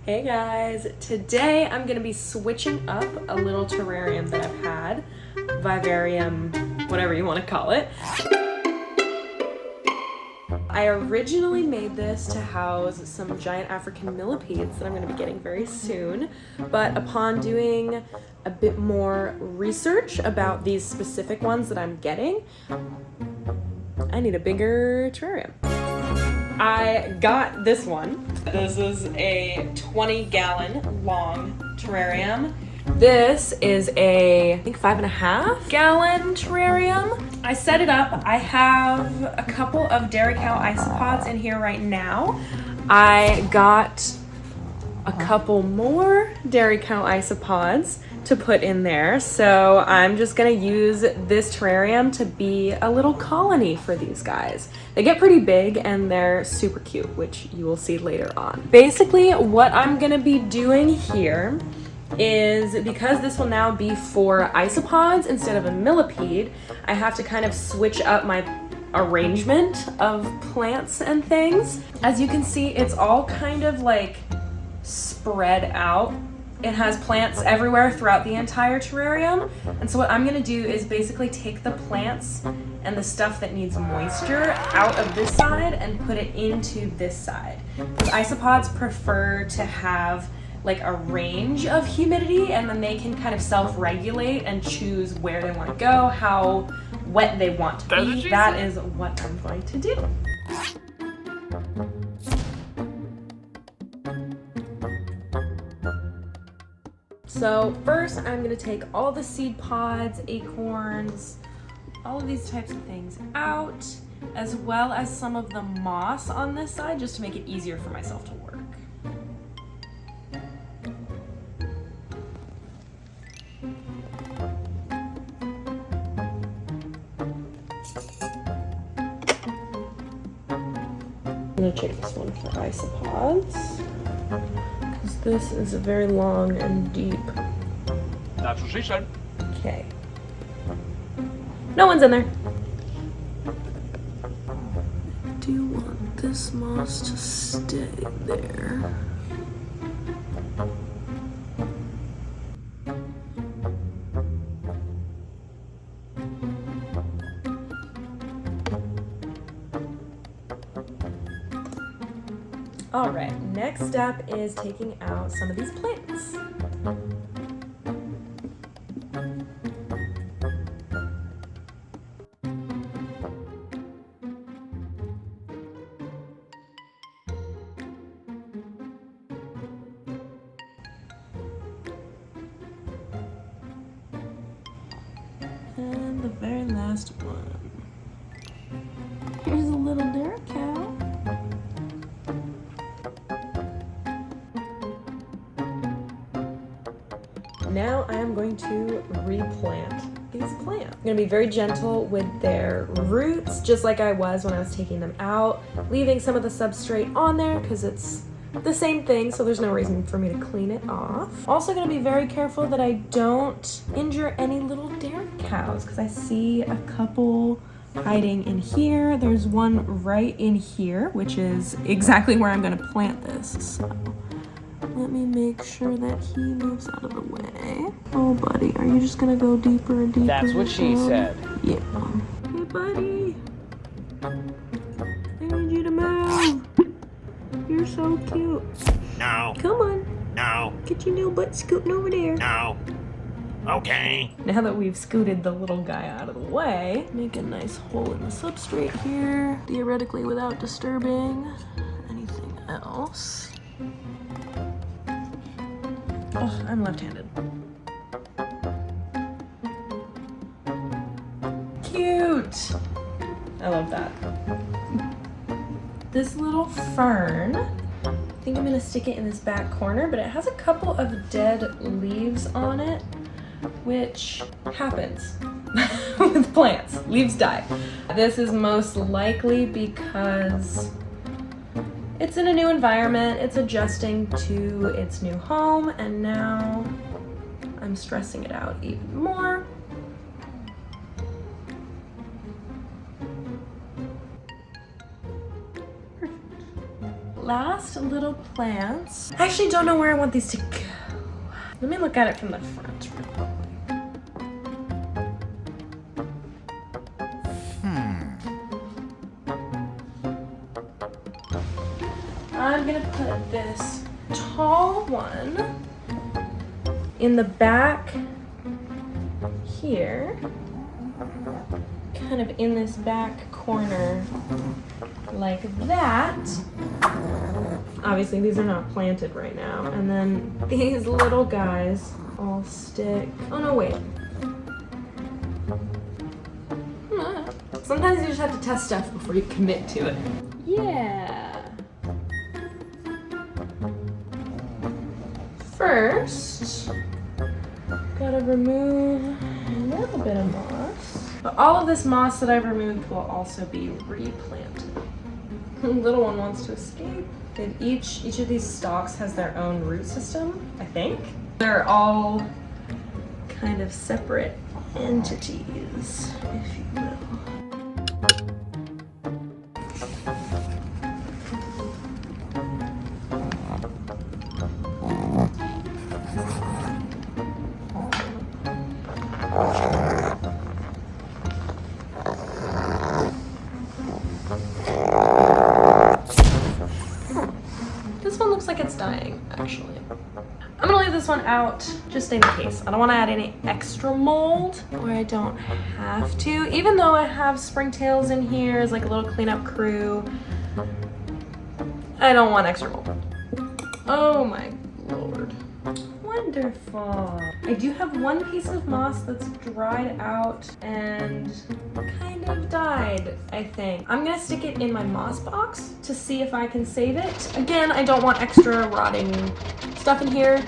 Hey guys, today I'm going to be switching up a little terrarium that I've had, vivarium, whatever you want to call it. I originally made this to house some giant African millipedes that I'm going to be getting very soon, but upon doing a bit more research about these specific ones that I'm getting, I need a bigger terrarium. I got this one. This is a 20-gallon long terrarium. This is a, I think, 5.5-gallon terrarium. I set it up. I have a couple of Dairy Cow Isopods in here right now. I got a couple more Dairy Cow Isopods to put in there. So I'm just gonna use this terrarium to be a little colony for these guys. They get pretty big and they're super cute, which you will see later on. Basically, what I'm gonna be doing here is, because this will now be for isopods instead of a millipede, I have to kind of switch up my arrangement of plants and things. As you can see, it's all kind of like spread out. It has plants everywhere throughout the entire terrarium. And so what I'm gonna do is basically take the plants and the stuff that needs moisture out of this side and put it into this side. The isopods prefer to have like a range of humidity, and then they can kind of self-regulate and choose where they want to go, how wet they want to be. That is what I'm going to do. So first I'm going to take all the seed pods, acorns, all of these types of things out, as well as some of the moss on this side, just to make it easier for myself to work. I'm going to check this one for isopods, because this is very long and deep. That's what she said. Okay. No one's in there. Do you want this moss to stay there? All right, next step is taking out some of these plants. And the very last one. Here's a little Dairy Cow. Now I am going to replant these plants. I'm going to be very gentle with their roots, just like I was when I was taking them out, leaving some of the substrate on there because it's the same thing, so there's no reason for me to clean it off. Also going to be very careful that I don't injure any little dairy cows, because I see a couple hiding in here. There's one right in here, which is exactly where I'm going to plant this. So let me make sure that he moves out of the way. Oh, buddy, are you just gonna go deeper and deeper? That's what she said. Yeah. Hey, buddy. I need you to move. You're so cute. No. Come on. No. Get your little butt scooting over there. No. Okay. Now that we've scooted the little guy out of the way, make a nice hole in the substrate here, theoretically without disturbing anything else. Oh, I'm left-handed. Cute! I love that. This little fern, I think I'm gonna stick it in this back corner, but it has a couple of dead leaves on it, which happens with plants. Leaves die. This is most likely because it's in a new environment, it's adjusting to its new home, and now I'm stressing it out even more. last little plants. I actually don't know where I want these to go. Let me look at it from the front real quick. I'm gonna put this tall one in the back here, kind of in this back corner like that. Obviously these are not planted right now. And then these little guys all stick. Oh no, wait. Sometimes you just have to test stuff before you commit to it. Yeah. First, gotta remove a little bit of moss. But all of this moss that I've removed will also be replanted. The little one wants to escape. And each of these stalks has their own root system, I think. They're all kind of separate entities, if you will. This one looks like it's dying, actually. I'm gonna leave this one out just in case. I don't want to add any extra mold where I don't have to. Even though I have springtails in here as like a little cleanup crew, I don't want extra mold. Oh my lord. Wonderful. I do have one piece of moss that's dried out and kind of died, I think. I'm gonna stick it in my moss box to see if I can save it. Again, I don't want extra rotting stuff in here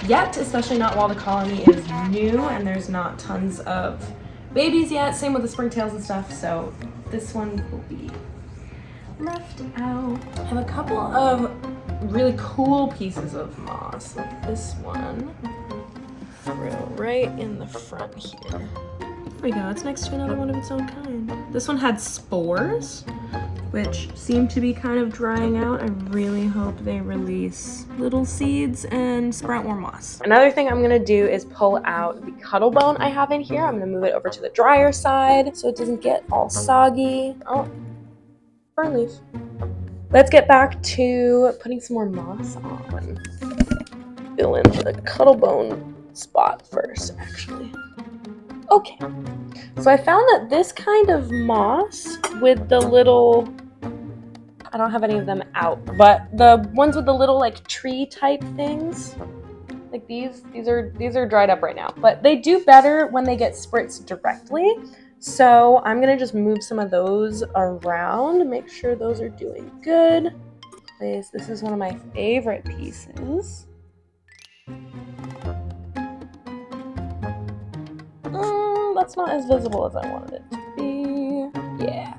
yet, especially not while the colony is new and there's not tons of babies yet. Same with the springtails and stuff, so this one will be left out. I have a couple of really cool pieces of moss, like this one. Throw right in the front here. There we go, it's next to another one of its own kind. This one had spores, which seem to be kind of drying out. I really hope they release little seeds and sprout more moss. Another thing I'm gonna do is pull out the cuttle bone I have in here. I'm gonna move it over to the drier side so it doesn't get all soggy. Oh, fern leaf. Let's get back to putting some more moss on. Fill in the cuttle bone spot first, actually. Okay, so I found that this kind of moss with the little, I don't have any of them out, but the ones with the little like tree type things, like these are dried up right now, but they do better when they get spritzed directly. So I'm gonna just move some of those around, make sure those are doing good. This is one of my favorite pieces. That's not as visible as I wanted it to be. Yeah.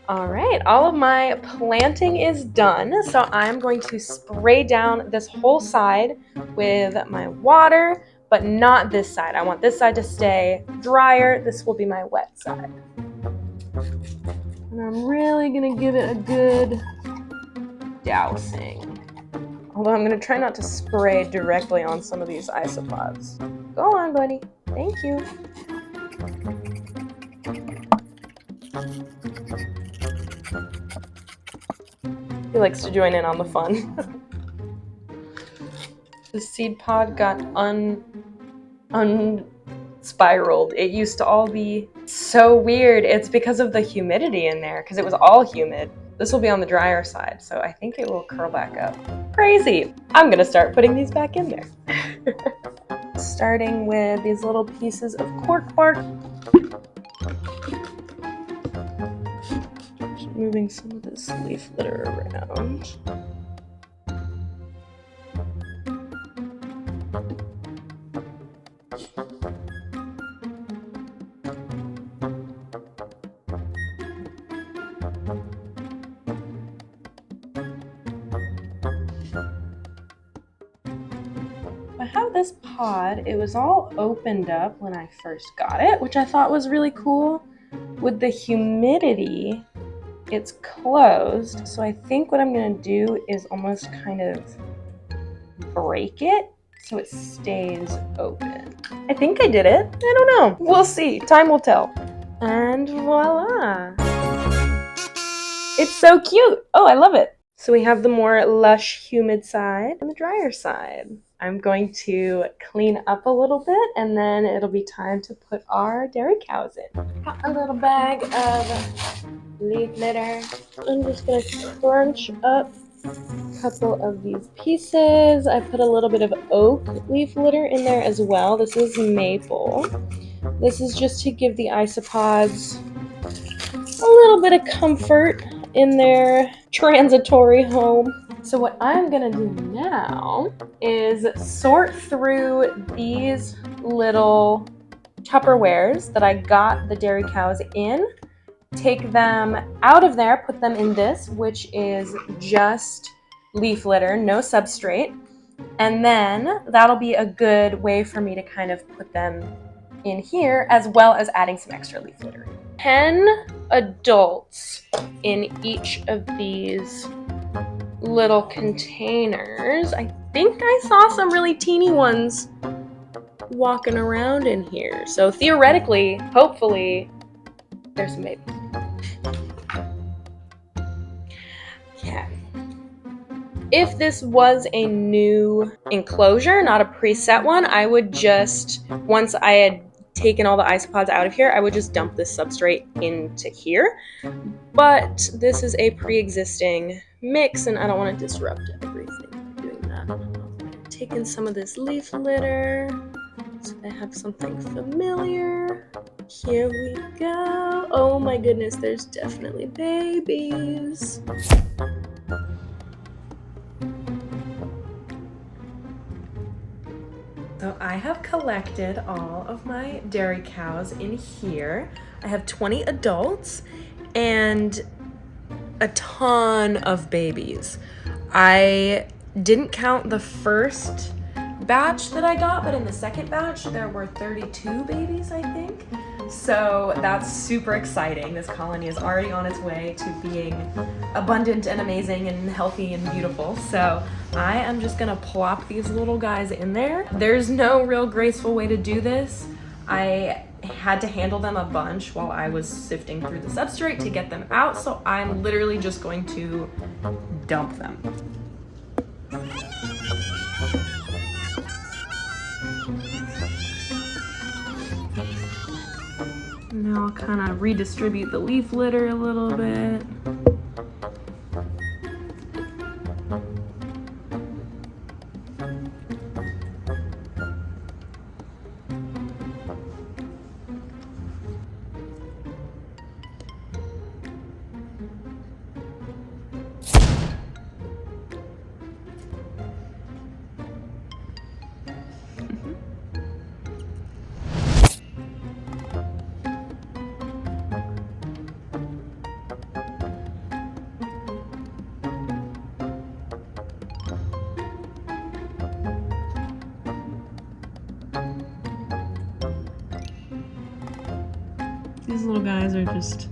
All right, all of my planting is done, so I'm going to spray down this whole side with my water, but not this side. I want this side to stay drier. This will be my wet side. And I'm really gonna give it a good dousing. Although I'm gonna try not to spray directly on some of these isopods. Go on, buddy. Thank you. He likes to join in on the fun. The seed pod got unspiraled. It used to all be so weird. It's because of the humidity in there, because it was all humid. This will be on the drier side, so I think it will curl back up. Crazy! I'm gonna start putting these back in there. Starting with these little pieces of cork bark. Just moving some of this leaf litter around. have this pod. It was all opened up when I first got it, which I thought was really cool. With the humidity, it's closed. So I think what I'm gonna do is almost kind of break it so it stays open. I think I did it. I don't know. We'll see. Time will tell. And voila. It's so cute. Oh, I love it. So we have the more lush, humid side and the drier side. I'm going to clean up a little bit and then it'll be time to put our dairy cows in. Got a little bag of leaf litter. I'm just gonna crunch up a couple of these pieces. I put a little bit of oak leaf litter in there as well. This is maple. This is just to give the isopods a little bit of comfort in their transitory home. So what I'm gonna do now is sort through these little Tupperwares that I got the dairy cows in, take them out of there, put them in this, which is just leaf litter, no substrate, and then that'll be a good way for me to kind of put them in here, as well as adding some extra leaf litter. 10 adults in each of these little containers. I think I saw some really teeny ones walking around in here. So theoretically, hopefully, there's some babies. Yeah. If this was a new enclosure, not a preset one, I would just, once I had taken all the isopods out of here, I would just dump this substrate into here. But this is a pre-existing mix and I don't want to disrupt everything by doing that. I'm taking some of this leaf litter so they have something familiar. Here we go. Oh my goodness, there's definitely babies. So I have collected all of my dairy cows in here. I have 20 adults and a ton of babies. I didn't count the first batch that I got, but in the second batch there were 32 babies, I think. So that's super exciting. This colony is already on its way to being abundant and amazing and healthy and beautiful. So I am just gonna plop these little guys in there. There's no real graceful way to do this. I had to handle them a bunch while I was sifting through the substrate to get them out, so I'm literally just going to dump them. Now I'll kind of redistribute the leaf litter a little bit. These little guys are just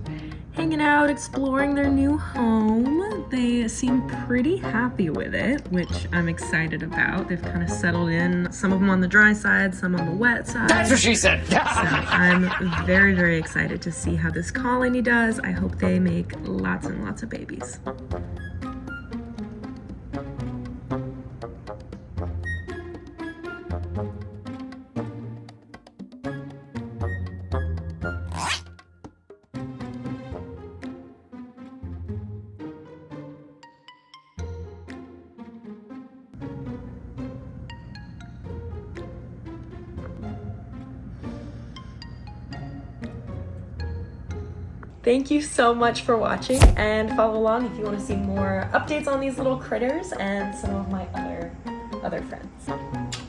hanging out, exploring their new home. They seem pretty happy with it, which I'm excited about. They've kind of settled in, some of them on the dry side, some on the wet side. That's what she said. So I'm very, very excited to see how this colony does. I hope they make lots and lots of babies. Thank you so much for watching, and follow along if you want to see more updates on these little critters and some of my other friends.